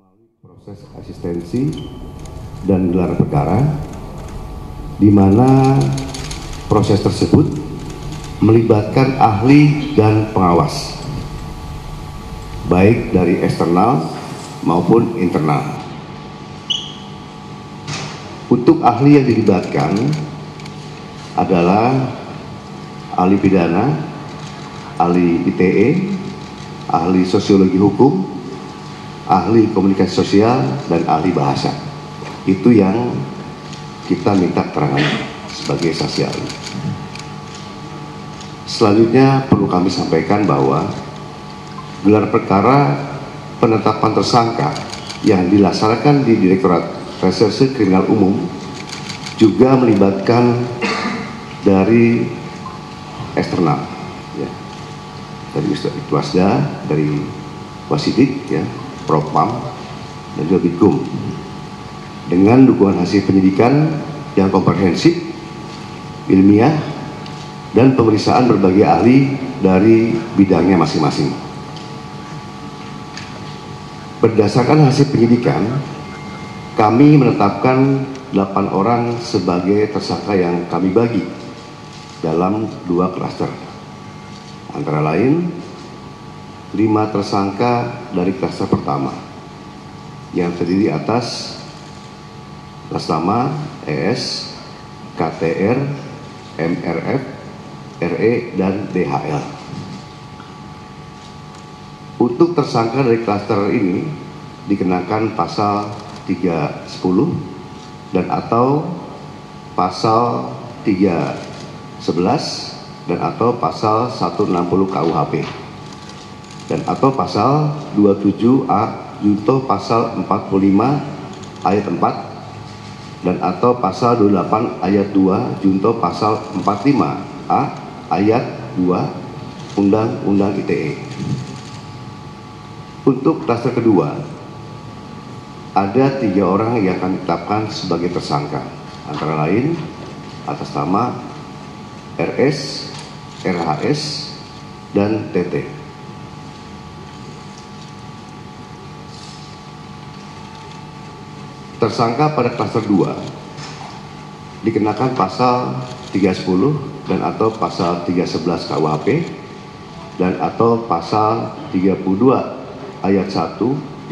Proses asistensi dan gelar perkara, di mana proses tersebut melibatkan ahli dan pengawas, baik dari eksternal maupun internal. Untuk ahli yang dilibatkan adalah ahli pidana, ahli ITE, ahli sosiologi hukum, ahli komunikasi sosial, dan ahli bahasa. Itu yang kita minta keterangan sebagai saksi ahli. Selanjutnya perlu kami sampaikan bahwa gelar perkara penetapan tersangka yang dilaksanakan di Direktorat Reserse Kriminal Umum juga melibatkan dari eksternal, ya, dari Wasda, dari Wasidik, ya, Propam, dan juga Bitkum, dengan dukungan hasil penyidikan yang komprehensif, ilmiah, dan pemeriksaan berbagai ahli dari bidangnya masing-masing. Berdasarkan hasil penyidikan, kami menetapkan 8 orang sebagai tersangka yang kami bagi dalam 2 klaster, antara lain 5 tersangka dari klaster pertama yang terdiri atas Lasama, ES, KTR, MRF, RE, dan DHL. Untuk tersangka dari klaster ini dikenakan pasal 310 dan atau pasal 311 dan atau pasal 160 KUHP, dan atau pasal 27A junto pasal 45 ayat 4 dan atau pasal 28 ayat 2 junto pasal 45A ayat 2 Undang-Undang ITE. Untuk klaster kedua, ada 3 orang yang akan ditetapkan sebagai tersangka, antara lain atas nama RS, RHS, dan TT. Tersangka pada klaster 2 dikenakan pasal 310 dan atau pasal 311 KUHP dan atau pasal 32 ayat 1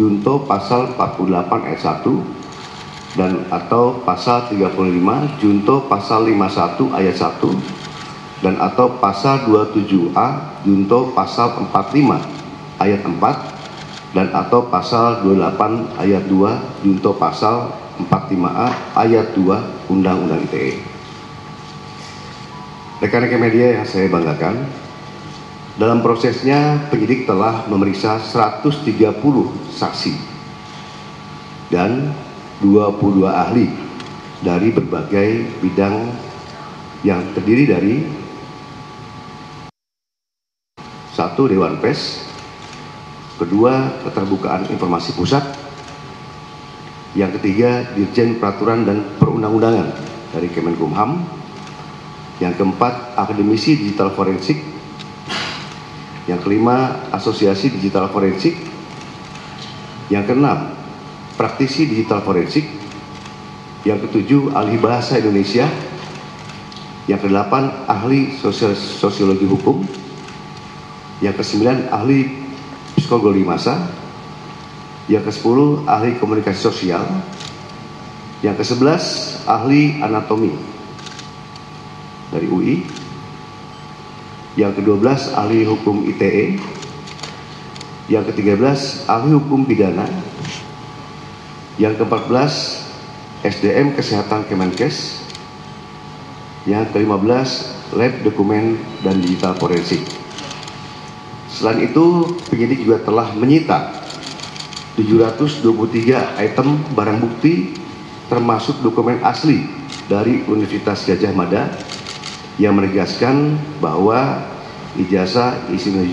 junto pasal 48 ayat 1 dan atau pasal 35 junto pasal 51 ayat 1 dan atau pasal 27A junto pasal 45 ayat 4 dan atau pasal 28 ayat 2 junto pasal 45A ayat 2 Undang-Undang ITE. Rekan-rekan media yang saya banggakan, dalam prosesnya penyidik telah memeriksa 130 saksi dan 22 ahli dari berbagai bidang yang terdiri dari 1. Dewan Pers, kedua, Keterbukaan Informasi Pusat, yang ketiga, Dirjen Peraturan dan Perundang-undangan dari Kemenkumham, yang keempat, Akademisi Digital Forensik, yang kelima, Asosiasi Digital Forensik, yang keenam, Praktisi Digital Forensik, yang ketujuh, Ahli Bahasa Indonesia, yang kedelapan, Ahli Sosiologi Hukum, yang kesembilan, Ahli Psikologi Massa, yang ke-10 ahli komunikasi sosial, yang ke-11 ahli anatomi dari UI, yang ke-12 ahli hukum ITE, yang ke-13 ahli hukum pidana, yang ke-14 SDM Kesehatan Kemenkes, yang ke-15 lab dokumen dan digital forensik. Selain itu, penyidik juga telah menyita 723 item barang bukti termasuk dokumen asli dari Universitas Gadjah Mada yang menegaskan bahwa ijazah Insinyur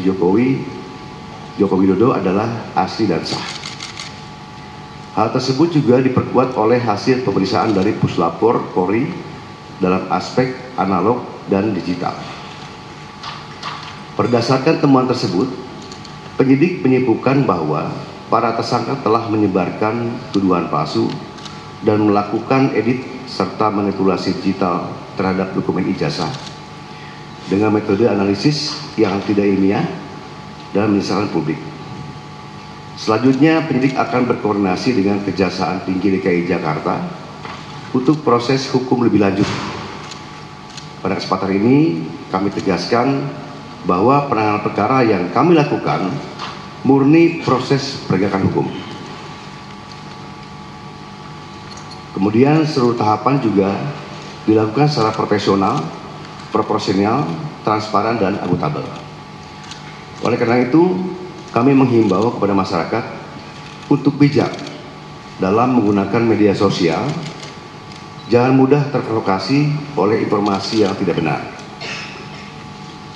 Joko Widodo adalah asli dan sah. Hal tersebut juga diperkuat oleh hasil pemeriksaan dari Puslapor Polri dalam aspek analog dan digital. Berdasarkan temuan tersebut, penyidik menyimpulkan bahwa para tersangka telah menyebarkan tuduhan palsu dan melakukan edit serta manipulasi digital terhadap dokumen ijazah dengan metode analisis yang tidak ilmiah dan menyesatkan publik. Selanjutnya, penyidik akan berkoordinasi dengan Kejaksaan Tinggi DKI Jakarta untuk proses hukum lebih lanjut. Pada kesempatan ini, kami tegaskan bahwa penanganan perkara yang kami lakukan murni proses penegakan hukum. Kemudian seluruh tahapan juga dilakukan secara profesional, proporsional, transparan, dan akuntabel. Oleh karena itu, kami menghimbau kepada masyarakat untuk bijak dalam menggunakan media sosial, jangan mudah terprovokasi oleh informasi yang tidak benar,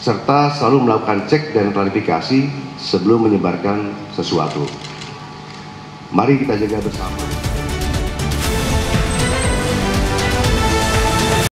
serta selalu melakukan cek dan klarifikasi sebelum menyebarkan sesuatu. Mari kita jaga bersama.